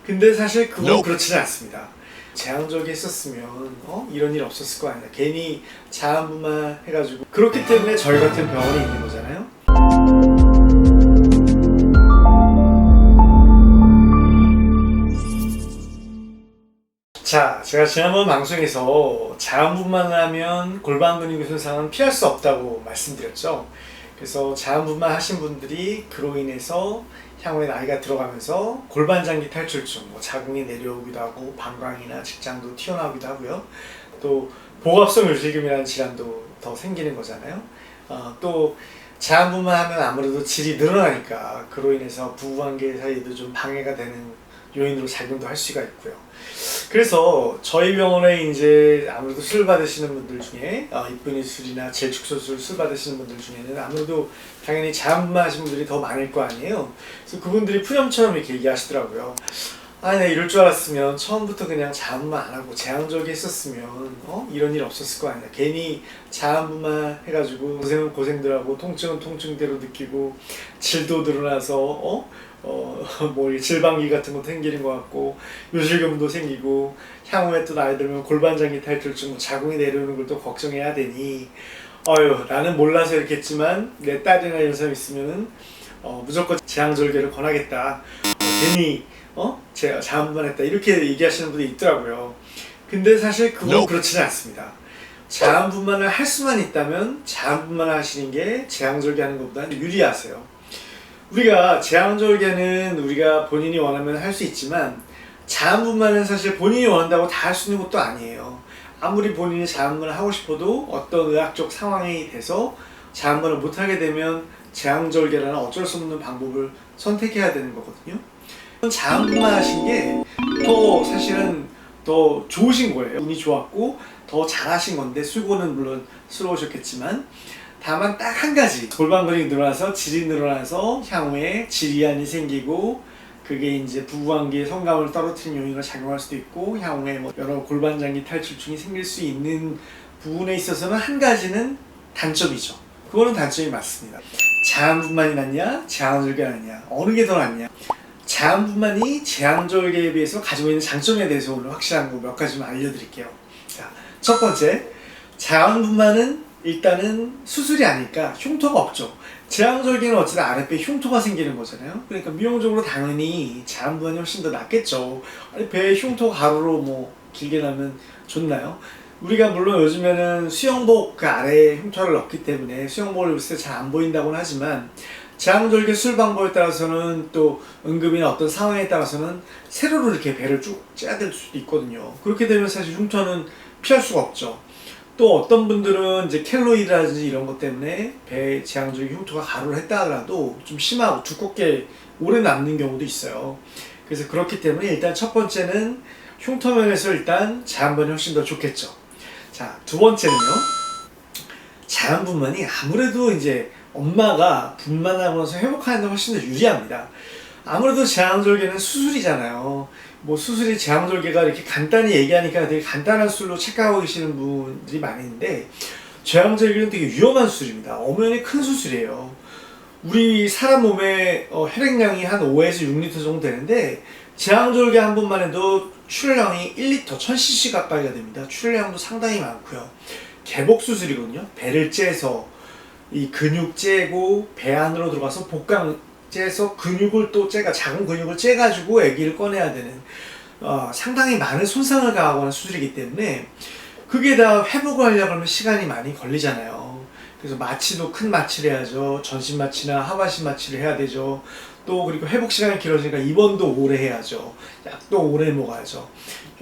근데 사실 그건 그렇지는 않습니다. 제왕절개했었으면 이런 일 없었을 거 아니야. 괜히 자한부만 해가지고 그렇기 때문에 저희 같은 병원이 있는 거잖아요. 자, 제가 지난번 방송에서 자한부만을 하면 골반 근육 손상은 피할 수 없다고 말씀드렸죠. 그래서 자한부만 하신 분들이 그로 인해서 향후에 나이가 들어가면서 골반장기 탈출증, 자궁이 내려오기도 하고 방광이나 직장도 튀어나오기도 하고요. 또 복압성 요실금이라는 질환도 더 생기는 거잖아요. 또 자한부만 하면 아무래도 질이 늘어나니까 그로 인해서 부부관계 사이에도 좀 방해가 되는 요인으로 작용도 할 수가 있고요. 그래서 저희 병원에 이제 아무래도 술 받으시는 분들 중에 이쁜이 술이나 재축소술 술 받으시는 분들 중에는 아무래도 당연히 자한부만 하신 분들이 더 많을 거 아니에요. 그래서 그분들이 푸념처럼 이렇게 얘기하시더라고요. 내가 이럴 줄 알았으면 처음부터 그냥 자한부만 안 하고 제왕절개 했었으면 이런 일 없었을 거 아니야. 괜히 자한부만 해가지고 고생은 고생들하고 통증은 통증대로 느끼고 질도 늘어나서 뭐 질방기 같은 것도 생기는 것 같고 요실금도 생기고 향후에 또 나이 들면 골반장기 탈출증, 자궁이 내려오는 걸 또 걱정해야 되니 나는 몰라서 이렇게 했지만 내 딸이나 이런 사람 있으면은 무조건 제왕절개를 권하겠다. 괜히 제가 자한부만 했다 이렇게 얘기하시는 분이 있더라고요. 근데 사실 그건 그렇지는 않습니다. 자한부만을 할 수만 있다면 자한부만을 하시는 게 제왕절개 하는 것보다는 유리하세요. 우리가 제왕절개는 우리가 본인이 원하면 할 수 있지만 자한부만은 사실 본인이 원한다고 다 할 수 있는 것도 아니에요. 아무리 본인이 자한부만을 하고 싶어도 어떤 의학적 상황이 돼서 자한부만을 못하게 되면 제왕절개라는 어쩔 수 없는 방법을 선택해야 되는 거거든요. 자한부만 하신 게 더 사실은 더 좋으신 거예요. 운이 좋았고 더 잘하신 건데 술고는 물론 스러우셨겠지만 다만 딱 한 가지 골반 근육이 늘어나서 질이 늘어나서 향후에 질이환이 생기고 그게 이제 부부관계의 성감을 떨어뜨리는 요인으로 작용할 수도 있고 향후에 여러 골반장기 탈출증이 생길 수 있는 부분에 있어서는 한 가지는 단점이죠. 그거는 단점이 맞습니다. 자한부만이 낫냐 제왕절개가 낫냐 어느 게 더 낫냐. 자한부만이 제왕절개에 비해서 가지고 있는 장점에 대해서 오늘 확실한 거 몇 가지만 알려드릴게요. 자, 첫 번째, 자한부만은 일단은 수술이 아니니까 흉터가 없죠. 제왕절개는 어쨌든 아랫배에 흉터가 생기는 거잖아요. 그러니까 미용적으로 당연히 자한부만이 훨씬 더 낫겠죠. 배에 흉터 가루로 길게 나면 좋나요? 우리가 물론 요즘에는 수영복 그 아래에 흉터를 넣기 때문에 수영복을 입을 때 잘 안 보인다고는 하지만 제왕절개 수술 방법에 따라서는 또 응급이나 어떤 상황에 따라서는 세로로 이렇게 배를 쭉 째야 될 수도 있거든요. 그렇게 되면 사실 흉터는 피할 수가 없죠. 또 어떤 분들은 이제 켈로이드라든지 이런 것 때문에 배에 제왕절개 흉터가 가루를 했다 하더라도 좀 심하고 두껍게 오래 남는 경우도 있어요. 그래서 그렇기 때문에 일단 첫 번째는 흉터 면에서 일단 자한부만이 훨씬 더 좋겠죠. 자, 두 번째는요. 자한부만이 아무래도 이제 엄마가 분만하고 나서 회복하는 데 훨씬 더 유리합니다. 아무래도 제왕절개는 수술이잖아요. 수술이 제왕절개가 이렇게 간단히 얘기하니까 되게 간단한 수술로 착각하고 계시는 분들이 많은데 제왕절개는 되게 위험한 수술입니다. 엄연히 큰 수술이에요. 우리 사람 몸에 혈액량이 한 5에서 6리터 정도 되는데 제왕절개 한 번만 해도 출혈량이 1리터, 1000cc 가까이가 됩니다. 출혈량도 상당히 많고요. 개복 수술이거든요. 배를 째서 이 근육 째고 배 안으로 들어가서 복강 째서 근육을 또 자궁 근육을 째가지고 아기를 꺼내야 되는 상당히 많은 손상을 가하고 하는 수술이기 때문에 그게 다 회복을 하려고 하면 시간이 많이 걸리잖아요. 그래서 마취도 큰 마취를 해야죠. 전신 마취나 하반신 마취를 해야 되죠. 또 그리고 회복 시간이 길어지니까 입원도 오래 해야죠. 약도 오래 먹어야죠.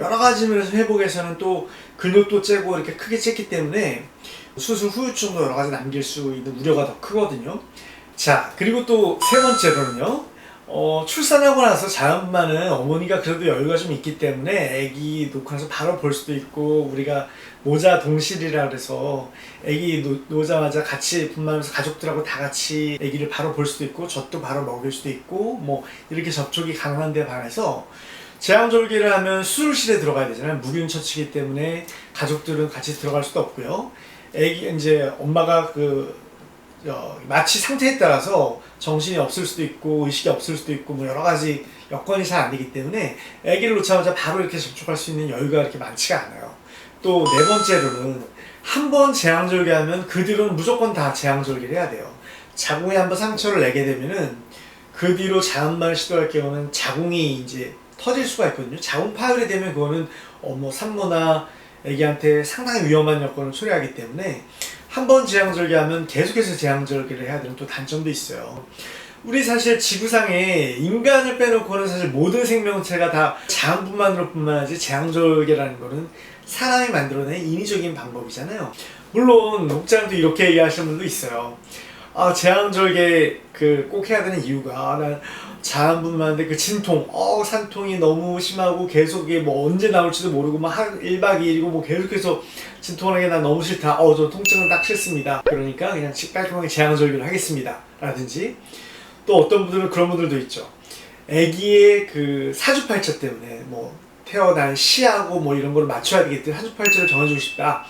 여러 가지 면에서 회복에서는 또 근육도 째고 이렇게 크게 쨌기 때문에 수술 후유증도 여러 가지 남길 수 있는 우려가 더 크거든요. 자, 그리고 또 세 번째로는요. 출산하고 나서 자한부만은 어머니가 그래도 여유가 좀 있기 때문에 아기 놓고 나서 바로 볼 수도 있고 우리가 모자 동실이라 그래서 아기 놓자마자 같이 분만하면서 가족들하고 다 같이 아기를 바로 볼 수도 있고 젖도 바로 먹일 수도 있고 이렇게 접촉이 가능한 데 반해서 제왕절개를 하면 수술실에 들어가야 되잖아요. 무균처치기 때문에 가족들은 같이 들어갈 수도 없고요. 아기 이제 엄마가 마취 상태에 따라서 정신이 없을 수도 있고 의식이 없을 수도 있고 뭐 여러 가지 여건이 잘 안 되기 때문에 아기를 놓자마자 바로 이렇게 접촉할 수 있는 여유가 그렇게 많지가 않아요. 또 네 번째로는 한 번 재앙절개하면 그 뒤로는 무조건 다 재앙절개를 해야 돼요. 자궁에 한번 상처를 내게 되면은 그 뒤로 자음만을 시도할 경우는 자궁이 이제 터질 수가 있거든요. 자궁 파열이 되면 그거는 산모나 아기한테 상당히 위험한 여건을 초래하기 때문에 한 번 재앙절개하면 계속해서 재앙절개를 해야 되는 또 단점도 있어요. 우리 사실 지구상에 인간을 빼놓고는 사실 모든 생명체가 다 자음분만으로뿐만 아니라 재앙절개라는 거는 사람이 만들어낸 인위적인 방법이잖아요. 물론 목장도 이렇게 얘기하시는 분도 있어요. 재앙절개 꼭 해야 되는 이유가 난 자음분만인데 그 진통, 산통이 너무 심하고 계속 이게 뭐 언제 나올지도 모르고 막 한 1박 2일이고 뭐 계속해서 진통하는 게 난 너무 싫다. 저 통증은 딱 싫습니다. 그러니까 그냥 깔끔하게 재앙절개를 하겠습니다. 라든지 또 어떤 분들은 그런 분들도 있죠. 아기의 그 사주팔자 때문에 뭐 태어난 시하고 뭐 이런 걸 맞춰야 되기 때문에 사주팔자를 정해주고 싶다.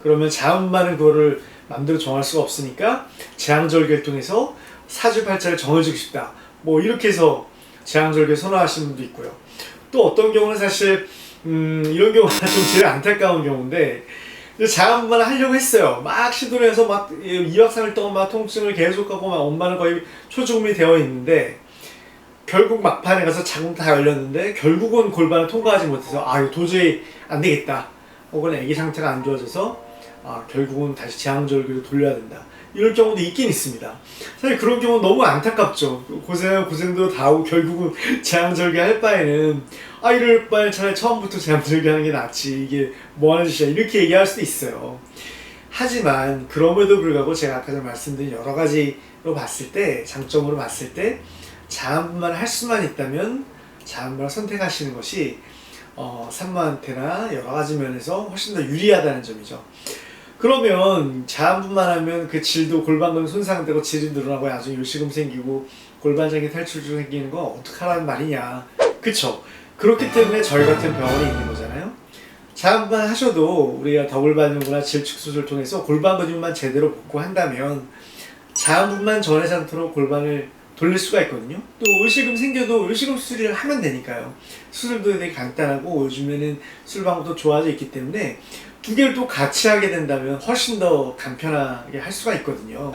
그러면 자음분만은 그거를 마음대로 정할 수가 없으니까 재앙절개를 통해서 사주팔자를 정해주고 싶다. 뭐 이렇게 해서 재앙절개 선호하시는 분도 있고요. 또 어떤 경우는 사실 이런 경우가 좀 제일 안타까운 경우인데 자음분만을 하려고 했어요. 막 시도를 해서 막 2박 3일 동안 막 통증을 계속하고 막 엄마는 거의 초죽음이 되어 있는데 결국 막판에 가서 자궁 다 열렸는데 결국은 골반을 통과하지 못해서 이거 도저히 안 되겠다. 혹은 아기 상태가 안 좋아져서 결국은 다시 재앙절개로 돌려야 된다. 이럴 경우도 있긴 있습니다. 사실 그런 경우는 너무 안타깝죠. 고생도 다 하고 결국은 재앙절개 할 바에는 이럴 바에 차라리 처음부터 재앙절개 하는 게 낫지. 이게 뭐 하는 짓이야. 이렇게 얘기할 수도 있어요. 하지만 그럼에도 불구하고 제가 아까 전에 말씀드린 여러 가지로 봤을 때, 장점으로 봤을 때 자음분만을 할 수만 있다면 자음분만을 선택하시는 것이 산모한테나 여러 가지 면에서 훨씬 더 유리하다는 점이죠. 그러면 자음분만하면 그 질도 골반근 손상되고 질이 늘어나고 나중에 요실금 생기고 골반장애 탈출도 생기는 거 어떡하라는 말이냐. 그쵸? 그렇기 때문에 저희 같은 병원에 있는 거잖아요. 자음분만 하셔도 우리가 더블반응이나 질축수술을 통해서 골반 근육만 제대로 복구한다면 자음분만 전의 상태로 골반을 돌릴 수가 있거든요. 또 요실금 생겨도 요실금 수술을 하면 되니까요. 수술도 되게 간단하고 요즘에는 수술 방법도 좋아져 있기 때문에 두 개를 또 같이 하게 된다면 훨씬 더 간편하게 할 수가 있거든요.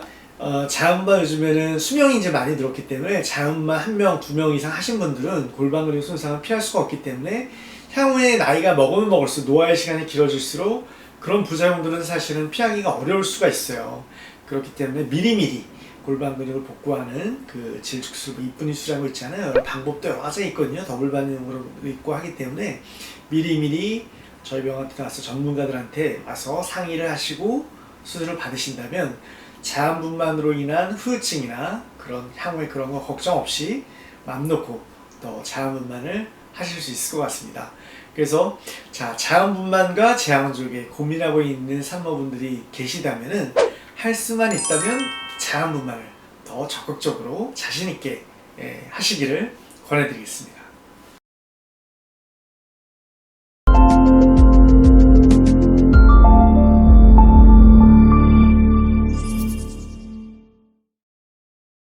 자음분만 요즘에는 수명이 이제 많이 늘었기 때문에 자음분만 1명, 2명 이상 하신 분들은 골반 근육 손상을 피할 수가 없기 때문에 향후에 나이가 먹으면 먹을수록 노화의 시간이 길어질수록 그런 부작용들은 사실은 피하기가 어려울 수가 있어요. 그렇기 때문에 미리미리 골반 근육을 복구하는 그 질축수술, 이쁜이 수술하는 거 있잖아요. 방법도 여러 가지 있거든요. 더블 반응으로 있고 하기 때문에 미리미리 저희 병원한테 가서 전문가들한테 와서 상의를 하시고 수술을 받으신다면 자음분만으로 인한 후유증이나 그런 향후에 그런 거 걱정 없이 마음 놓고 또 자음분만을 하실 수 있을 것 같습니다. 그래서 자음분만과 재앙절개 고민하고 있는 산모분들이 계시다면은 할 수만 있다면 자음분만을 더 적극적으로 자신 있게 하시기를 권해드리겠습니다.